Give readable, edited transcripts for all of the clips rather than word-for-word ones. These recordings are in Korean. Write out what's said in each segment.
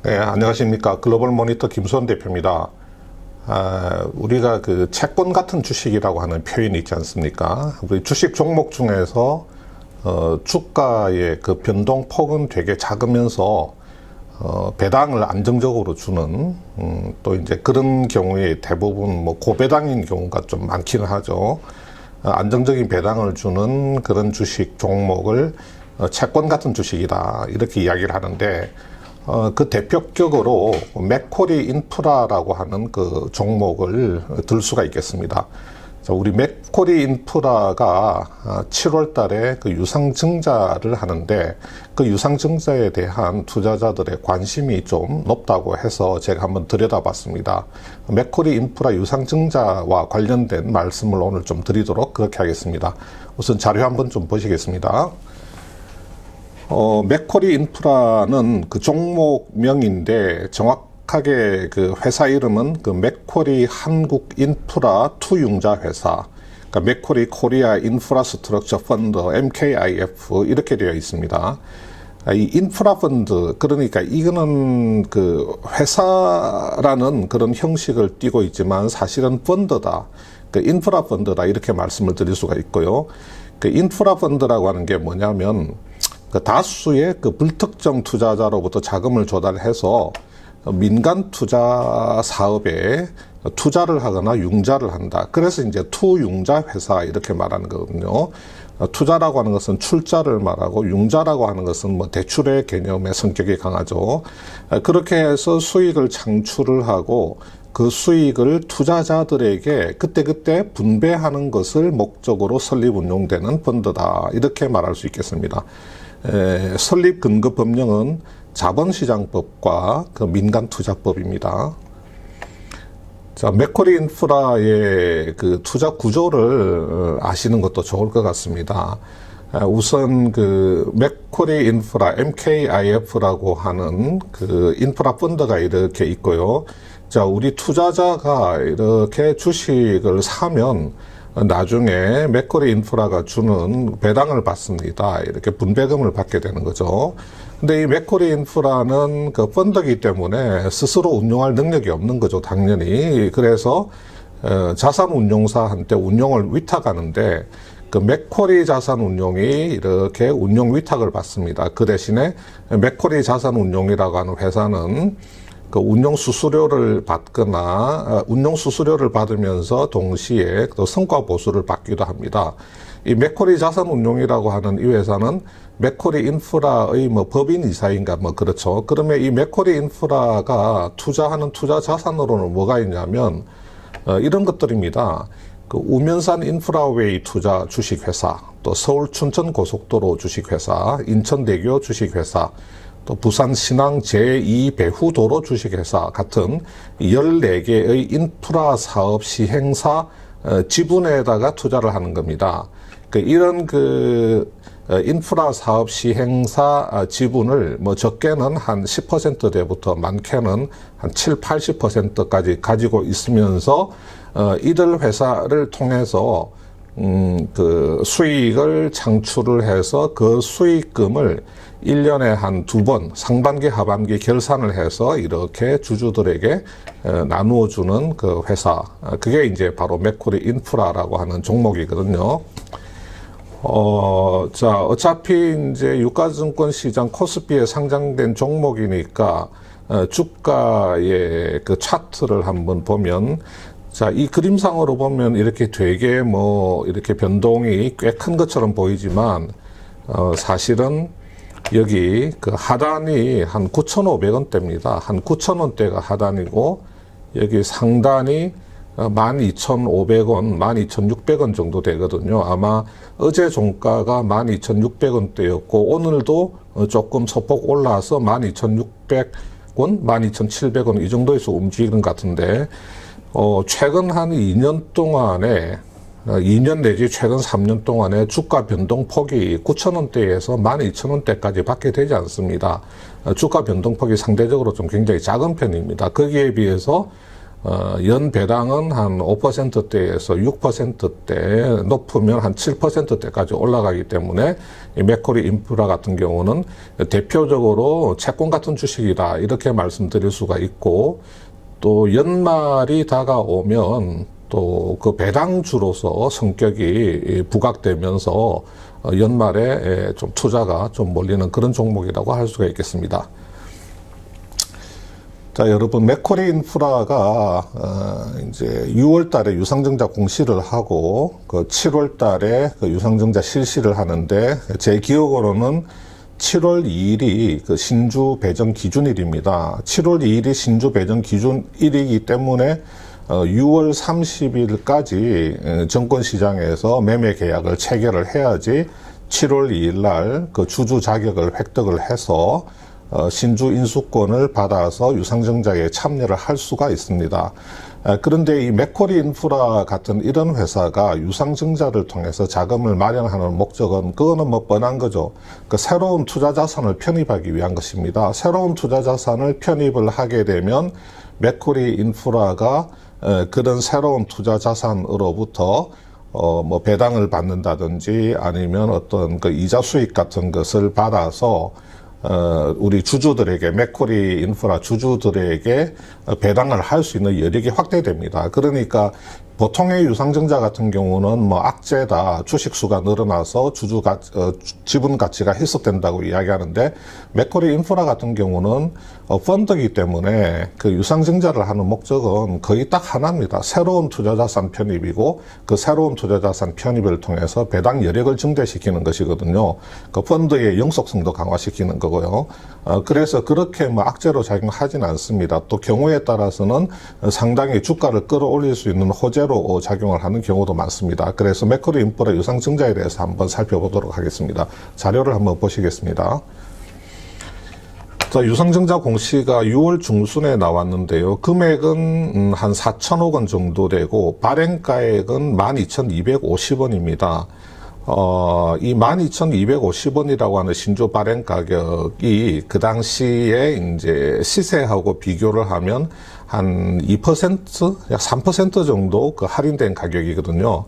네, 안녕하십니까. 글로벌 모니터 김수원 대표입니다. 우리가 그 채권 같은 주식이라고 하는 표현이 있지 않습니까? 우리 주식 종목 중에서, 주가의 그 변동폭은 되게 작으면서, 배당을 안정적으로 주는, 또 이제 그런 경우에 대부분 뭐 고배당인 경우가 좀 많기는 하죠. 안정적인 배당을 주는 그런 주식 종목을 채권 같은 주식이다. 이렇게 이야기를 하는데, 그 대표격으로 맥쿼리 인프라라고 하는 그 종목을 들 수가 있겠습니다. 자, 우리 맥쿼리 인프라가 7월 달에 그 유상증자를 하는데 그 유상증자에 대한 투자자들의 관심이 좀 높다고 해서 제가 한번 들여다봤습니다. 맥쿼리 인프라 유상증자와 관련된 말씀을 오늘 좀 드리도록 그렇게 하겠습니다. 우선 자료 한번 좀 보시겠습니다. 맥쿼리 인프라는 그 종목명인데 정확하게 그 회사 이름은 그 맥쿼리 한국 인프라 투융자 회사, 그러니까 맥쿼리 코리아 인프라스트럭처 펀드 MKIF 이렇게 되어 있습니다. 이 인프라 펀드, 그러니까 이거는 그 회사라는 그런 형식을 띠고 있지만 사실은 펀드다. 그 인프라 펀드다 이렇게 말씀을 드릴 수가 있고요. 그 인프라 펀드라고 하는 게 뭐냐면 그 다수의 그 불특정 투자자로부터 자금을 조달해서 민간 투자 사업에 투자를 하거나 융자를 한다. 그래서 이제 투융자 회사 이렇게 말하는 거거든요. 투자라고 하는 것은 출자를 말하고 융자라고 하는 것은 뭐 대출의 개념의 성격이 강하죠. 그렇게 해서 수익을 창출을 하고 그 수익을 투자자들에게 그때그때 분배하는 것을 목적으로 설립 운용되는 펀드다. 이렇게 말할 수 있겠습니다. 설립 근거 법령은 자본시장법과 그 민간투자법입니다. 자, 맥쿼리 인프라의 그 투자 구조를 아시는 것도 좋을 것 같습니다. 우선 그 맥쿼리 인프라 MKIF라고 하는 그 인프라 펀드가 이렇게 있고요. 자, 우리 투자자가 이렇게 주식을 사면 나중에 맥쿼리 인프라가 주는 배당을 받습니다. 이렇게 분배금을 받게 되는 거죠. 근데 이 맥쿼리 인프라는 그 펀드이기 때문에 스스로 운용할 능력이 없는 거죠, 당연히. 그래서 자산운용사한테 운용을 위탁하는데 그 맥쿼리 자산운용이 이렇게 운용 위탁을 받습니다. 그 대신에 맥쿼리 자산운용이라고 하는 회사는 그 운용 수수료를 받거나 운용 수수료를 받으면서 동시에 또 성과 보수를 받기도 합니다. 이 맥쿼리 자산운용이라고 하는 이 회사는 맥쿼리 인프라의 뭐 법인이사인가 뭐 그렇죠. 그러면 이 맥쿼리 인프라가 투자하는 투자 자산으로는 뭐가 있냐면 이런 것들입니다. 그 우면산 인프라웨이 투자 주식회사, 또 서울 춘천 고속도로 주식회사, 인천대교 주식회사, 또 부산 신항 제2배후도로 주식회사 같은 14개의 인프라 사업 시행사 지분에다가 투자를 하는 겁니다. 이런 그 인프라 사업 시행사 지분을 뭐 적게는 한 10%대부터 많게는 한 7, 80%까지 가지고 있으면서 이들 회사를 통해서 그 수익을 창출을 해서 그 수익금을 1년에 한 2번 상반기 하반기 결산을 해서 이렇게 주주들에게 나누어 주는 그 회사, 그게 이제 바로 맥쿼리 인프라라고 하는 종목이거든요. 자, 어차피 이제 유가증권 시장 코스피에 상장된 종목이니까 주가의 그 차트를 한번 보면, 자, 이 그림상으로 보면 이렇게 되게 뭐 이렇게 변동이 꽤 큰 것처럼 보이지만 사실은 여기 그 하단이 한 9,500원대입니다. 한 9,000원대가 하단이고 여기 상단이 12,500원, 12,600원 정도 되거든요. 아마 어제 종가가 12,600원대였고 오늘도 조금 소폭 올라서 12,600원, 12,700원 이 정도에서 움직이는 것 같은데 최근 한 2년 동안에 2년 내지 최근 3년 동안에 주가 변동폭이 9,000원대에서 12,000원대까지 밖에 되지 않습니다. 주가 변동폭이 상대적으로 좀 굉장히 작은 편입니다. 거기에 비해서 연 배당은 한 5%대에서 6%대, 높으면 한 7%대까지 올라가기 때문에 이 맥쿼리 인프라 같은 경우는 대표적으로 채권 같은 주식이다, 이렇게 말씀드릴 수가 있고, 또 연말이 다가오면 또 그 배당주로서 성격이 부각되면서 연말에 좀 투자가 좀 몰리는 그런 종목이라고 할 수가 있겠습니다. 자, 여러분, 맥쿼리 인프라가 이제 6월 달에 유상증자 공시를 하고 그 7월 달에 그 유상증자 실시를 하는데, 제 기억으로는 7월 2일이 그 신주 배정 기준일입니다. 7월 2일이 신주 배정 기준일이기 때문에 6월 30일까지 증권시장에서 매매 계약을 체결을 해야지 7월 2일 날 그 주주 자격을 획득을 해서 신주 인수권을 받아서 유상증자에 참여를 할 수가 있습니다. 그런데 이 맥쿼리 인프라 같은 이런 회사가 유상증자를 통해서 자금을 마련하는 목적은, 그거는 뭐 뻔한 거죠. 그 새로운 투자 자산을 편입하기 위한 것입니다. 새로운 투자 자산을 편입을 하게 되면 맥쿼리 인프라가 그런 새로운 투자 자산으로부터 뭐 배당을 받는다든지 아니면 어떤 그 이자 수익 같은 것을 받아서 우리 주주들에게, 맥쿼리 인프라 주주들에게 배당을 할 수 있는 여력이 확대됩니다. 그러니까 보통의 유상증자 같은 경우는 뭐 악재다, 주식수가 늘어나서 지분 가치가 희석된다고 이야기하는데, 맥쿼리 인프라 같은 경우는 펀드이기 때문에 그 유상증자를 하는 목적은 거의 딱 하나입니다. 새로운 투자자산 편입이고, 그 새로운 투자자산 편입을 통해서 배당 여력을 증대시키는 것이거든요. 그 펀드의 영속성도 강화시키는 거고요. 그래서 그렇게 뭐 악재로 작용하지는 않습니다. 또 경우에 따라서는 상당히 주가를 끌어올릴 수 있는 호재로 작용을 하는 경우도 많습니다. 그래서 맥쿼리 인프라 유상증자에 대해서 한번 살펴보도록 하겠습니다. 자료를 한번 보시겠습니다. 자, 유상증자 공시가 6월 중순에 나왔는데요. 금액은 한 4천억 원 정도 되고, 발행가액은 12,250원입니다. 이 12,250원이라고 하는 신주 발행 가격이 그 당시에 이제 시세하고 비교를 하면 한 2%, 약 3% 정도 그 할인된 가격이거든요.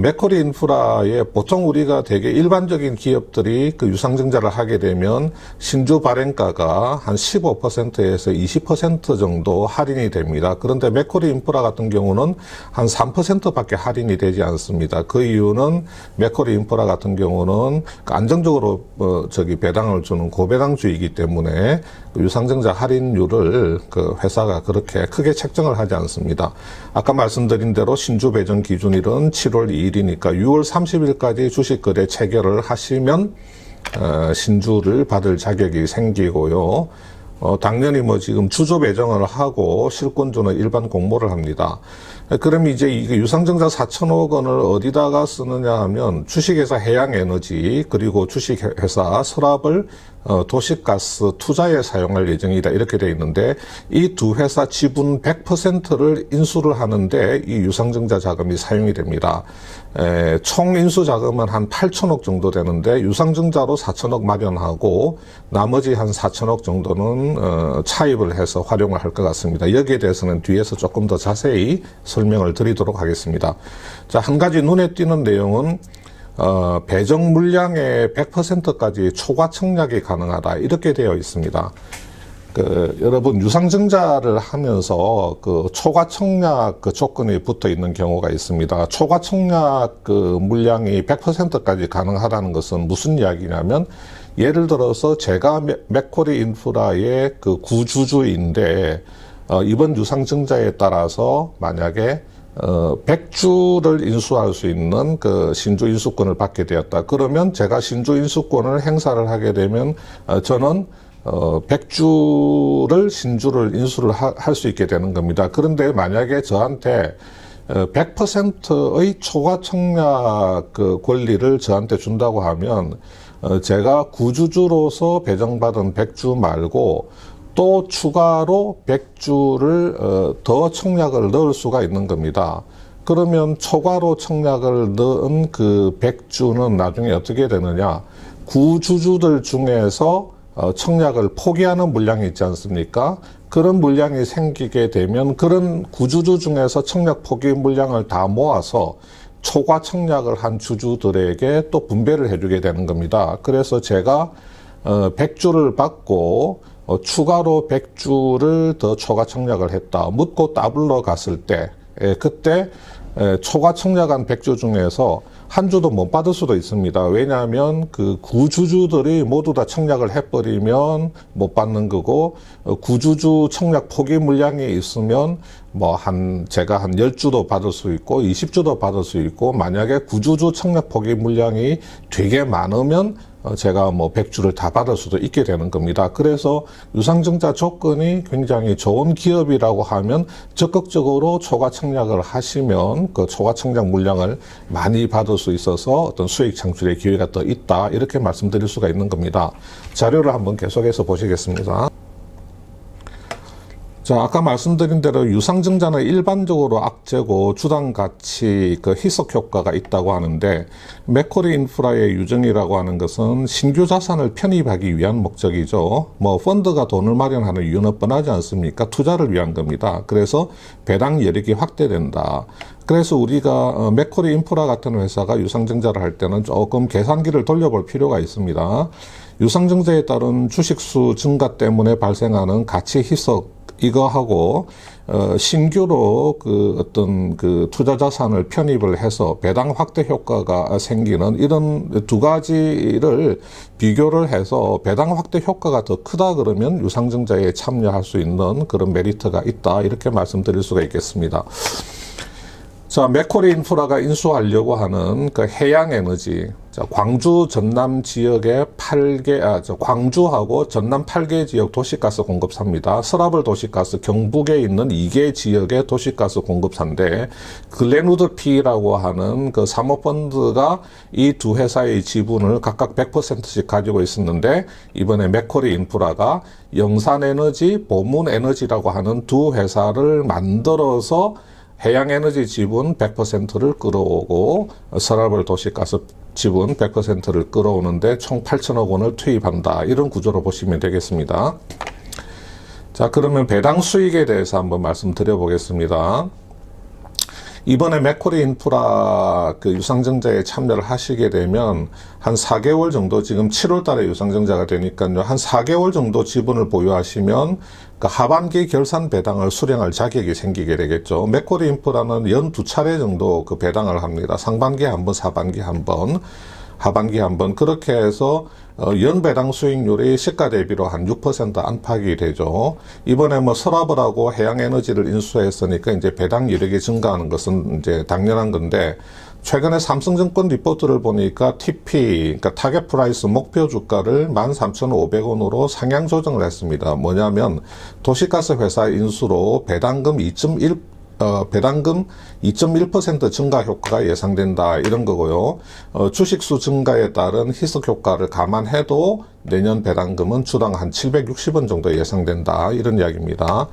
맥쿼리 인프라에 보통 우리가 되게 일반적인 기업들이 그 유상증자를 하게 되면 신주 발행가가 한 15%에서 20% 정도 할인이 됩니다. 그런데 맥쿼리 인프라 같은 경우는 한 3%밖에 할인이 되지 않습니다. 그 이유는 맥쿼리 인프라 같은 경우는 안정적으로 배당을 주는 고배당주이기 때문에 유상증자 할인율을 그 회사가 그렇게 크게 책정을 하지 않습니다. 아까 말씀드린 대로 신주 배정 기준일은 7월 2일이니까 6월 30일까지 주식거래 체결을 하시면 신주를 받을 자격이 생기고요. 당연히 뭐 지금 주주 배정을 하고 실권주는 일반 공모를 합니다. 그럼 이제 이게 유상증자 4천억 원을 어디다가 쓰느냐 하면 주식회사 해양에너지, 그리고 주식회사 서랍을 도시가스 투자에 사용할 예정이다, 이렇게 돼 있는데, 이 두 회사 지분 100%를 인수를 하는데 이 유상증자 자금이 사용이 됩니다. 총 인수 자금은 한 8천억 정도 되는데 유상증자로 4천억 마련하고 나머지 한 4천억 정도는 차입을 해서 활용을 할 것 같습니다. 여기에 대해서는 뒤에서 조금 더 자세히 설명을 드리도록 하겠습니다. 자, 한 가지 눈에 띄는 내용은 배정 물량의 100%까지 초과 청약이 가능하다, 이렇게 되어 있습니다. 여러분, 유상증자를 하면서 그 초과 청약 그 조건이 붙어 있는 경우가 있습니다. 초과 청약 그 물량이 100%까지 가능하다는 것은 무슨 이야기냐면, 예를 들어서 제가 맥쿼리 인프라의 그 구주주인데, 이번 유상증자에 따라서 만약에 100주를 인수할 수 있는 그 신주 인수권을 받게 되었다. 그러면 제가 신주 인수권을 행사를 하게 되면 저는 100주를 신주를 인수를 할 수 있게 되는 겁니다. 그런데 만약에 저한테 100%의 초과 청약 그 권리를 저한테 준다고 하면 제가 구주주로서 배정받은 100주 말고 또 추가로 100주를 더 청약을 넣을 수가 있는 겁니다. 그러면 초과로 청약을 넣은 그 100주는 나중에 어떻게 되느냐, 구주주들 중에서 청약을 포기하는 물량이 있지 않습니까? 그런 물량이 생기게 되면 그런 구주주 중에서 청약 포기 물량을 다 모아서 초과 청약을 한 주주들에게 또 분배를 해주게 되는 겁니다. 그래서 제가 100주를 받고 추가로 100주를 더 초과 청약을 했다. 묻고 따블러 갔을 때 그때 초과 청약한 100주 중에서 한 주도 못 받을 수도 있습니다. 왜냐하면 그 구주주들이 모두 다 청약을 해버리면 못 받는 거고, 구주주 청약 포기 물량이 있으면 제가 한 10주도 받을 수 있고 20주도 받을 수 있고, 만약에 구주주 청약 포기 물량이 되게 많으면 제가 100주를 다 받을 수도 있게 되는 겁니다. 그래서 유상증자 조건이 굉장히 좋은 기업이라고 하면 적극적으로 초과 청약을 하시면 그 초과 청약 물량을 많이 받을 수 있어서 어떤 수익 창출의 기회가 더 있다, 이렇게 말씀드릴 수가 있는 겁니다. 자료를 한번 계속해서 보시겠습니다. 자, 아까 말씀드린 대로 유상증자는 일반적으로 악재고 주당 가치 희석 효과가 있다고 하는데, 맥쿼리 인프라의 유증이라고 하는 것은 신규 자산을 편입하기 위한 목적이죠. 펀드가 돈을 마련하는 이유는 뻔하지 않습니까? 투자를 위한 겁니다. 그래서 배당 여력이 확대된다. 그래서 우리가 맥쿼리 인프라 같은 회사가 유상증자를 할 때는 조금 계산기를 돌려볼 필요가 있습니다. 유상증자에 따른 주식수 증가 때문에 발생하는 가치 희석, 이거하고 신규로 어떤 투자 자산을 편입을 해서 배당 확대 효과가 생기는 이런 두 가지를 비교를 해서 배당 확대 효과가 더 크다 그러면 유상증자에 참여할 수 있는 그런 메리트가 있다, 이렇게 말씀드릴 수가 있겠습니다. 자, 맥쿼리 인프라가 인수하려고 하는 해양에너지, 광주 전남 지역의 광주하고 전남 8개 지역 도시가스 공급사입니다. 서라벌 도시가스 경북에 있는 2개 지역의 도시가스 공급사인데, 글렌우드 P라고 하는 사모펀드가 이 두 회사의 지분을 각각 100%씩 가지고 있었는데, 이번에 맥쿼리 인프라가 영산에너지, 보문에너지라고 하는 두 회사를 만들어서 해양에너지 지분 100%를 끌어오고 서라벌 도시가스 지분 100%를 끌어오는데 총 8천억 원을 투입한다, 이런 구조로 보시면 되겠습니다. 자, 그러면 배당 수익에 대해서 한번 말씀드려 보겠습니다. 이번에 맥쿼리 인프라 유상증자에 참여를 하시게 되면 한 4개월 정도, 지금 7월 달에 유상증자가 되니까요, 한 4개월 정도 지분을 보유하시면 하반기 결산 배당을 수령할 자격이 생기게 되겠죠. 맥쿼리 인프라는 연 2차례 정도 배당을 합니다. 상반기에 한 번, 하반기에 한 번, 하반기에 한 번. 그렇게 해서 연 배당 수익률이 시가 대비로 한 6% 안팎이 되죠. 이번에 서라벌하고 해양에너지를 인수했으니까 이제 배당 이력이 증가하는 것은 이제 당연한 건데, 최근에 삼성증권 리포트를 보니까 TP, 타겟 프라이스 목표 주가를 13,500원으로 상향 조정을 했습니다. 뭐냐면 도시가스 회사 인수로 배당금 2.1% 증가 효과가 예상된다, 이런 거고요. 주식수 증가에 따른 희석 효과를 감안해도 내년 배당금은 주당 한 760원 정도 예상된다, 이런 이야기입니다.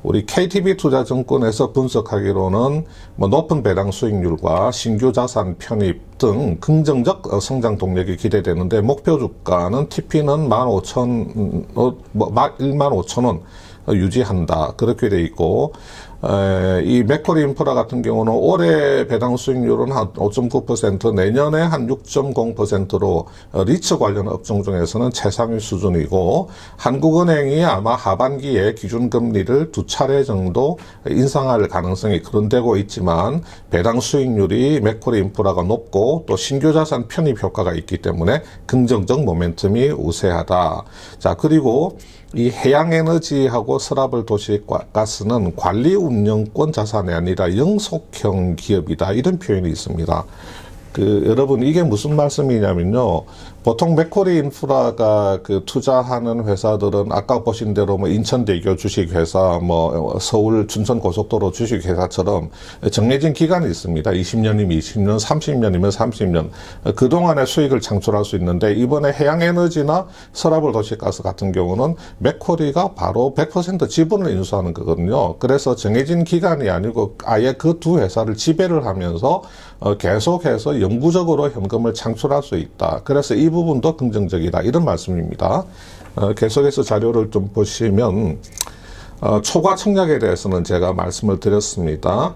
우리 KTB투자증권에서 분석하기로는 높은 배당 수익률과 신규 자산 편입 등 긍정적 성장 동력이 기대되는데, 목표 주가는 TP는 15,000원 유지한다, 그렇게 돼 있고, 이 맥쿼리 인프라 같은 경우는 올해 배당 수익률은 한 5.9%, 내년에 한 6.0%로 리츠 관련 업종 중에서는 최상위 수준이고, 한국은행이 아마 하반기에 기준금리를 2차례 정도 인상할 가능성이 거론되고 있지만, 배당 수익률이 맥쿼리 인프라가 높고 또 신규 자산 편입 효과가 있기 때문에 긍정적 모멘텀이 우세하다. 자, 그리고 이 해양에너지하고 서라벌 도시가스는 관리 운영권 자산이 아니라 영속형 기업이다, 이런 표현이 있습니다. 여러분, 이게 무슨 말씀이냐면요, 보통 맥쿼리 인프라가 투자하는 회사들은 아까 보신 대로 인천대교 주식회사, 서울 춘천고속도로 주식회사처럼 정해진 기간이 있습니다. 20년이면 20년, 30년이면 30년. 그동안의 수익을 창출할 수 있는데, 이번에 해양에너지나 서라벌 도시가스 같은 경우는 맥쿼리가 바로 100% 지분을 인수하는 거거든요. 그래서 정해진 기간이 아니고 아예 그 두 회사를 지배를 하면서 계속해서 영구적으로 현금을 창출할 수 있다. 그래서 이 부분도 긍정적이다, 이런 말씀입니다. 계속해서 자료를 좀 보시면 초과 청약에 대해서는 제가 말씀을 드렸습니다.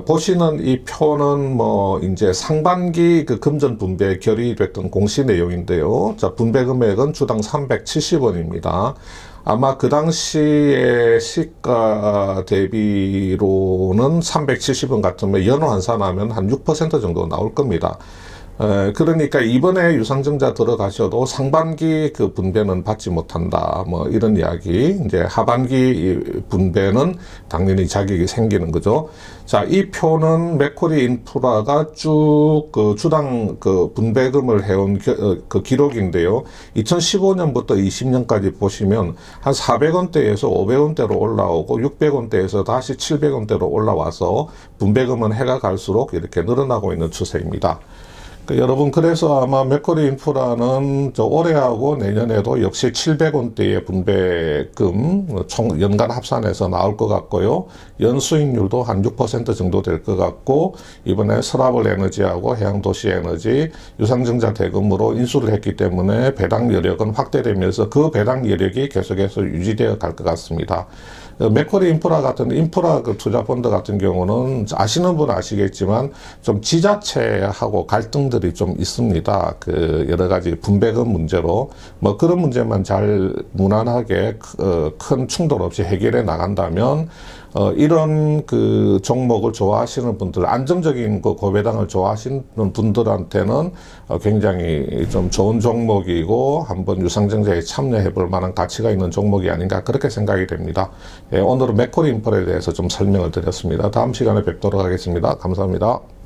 보시는 이 표는 뭐 이제 상반기 그 금전 분배 결의됐던 공시 내용인데요. 자, 분배 금액은 주당 370원입니다. 아마 그 당시에 시가 대비로는 370원 같으면 연호 환산하면 한 6% 정도 나올 겁니다. 그러니까 이번에 유상증자 들어가셔도 상반기 그 분배는 받지 못한다. 뭐 이런 이야기. 이제 하반기 분배는 당연히 자격이 생기는 거죠. 자, 이 표는 맥쿼리 인프라가 쭉 그 주당 그 분배금을 해온 그 기록인데요. 2015년부터 20년까지 보시면 한 400원대에서 500원대로 올라오고 600원대에서 다시 700원대로 올라와서 분배금은 해가 갈수록 이렇게 늘어나고 있는 추세입니다. 여러분, 그래서 아마 맥쿼리 인프라는 올해하고 내년에도 역시 700원대의 분배금 총 연간 합산해서 나올 것 같고요. 연수익률도 한 6% 정도 될 것 같고, 이번에 서라벌 에너지하고 해양도시에너지 유상증자 대금으로 인수를 했기 때문에 배당 여력은 확대되면서 그 배당 여력이 계속해서 유지되어 갈 것 같습니다. 맥쿼리 인프라 같은 인프라 그 투자 펀드 같은 경우는 아시는 분은 아시겠지만 좀 지자체하고 갈등들이 좀 있습니다. 그 여러 가지 분배금 문제로 뭐 그런 문제만 잘 무난하게 큰 충돌 없이 해결해 나간다면 이런 그 종목을 좋아하시는 분들, 안정적인 그 고배당을 좋아하시는 분들한테는 굉장히 좀 좋은 종목이고 한번 유상증자에 참여해 볼 만한 가치가 있는 종목이 아닌가 그렇게 생각이 됩니다. 예, 오늘은 맥쿼리 인프라에 대해서 좀 설명을 드렸습니다. 다음 시간에 뵙도록 하겠습니다. 감사합니다.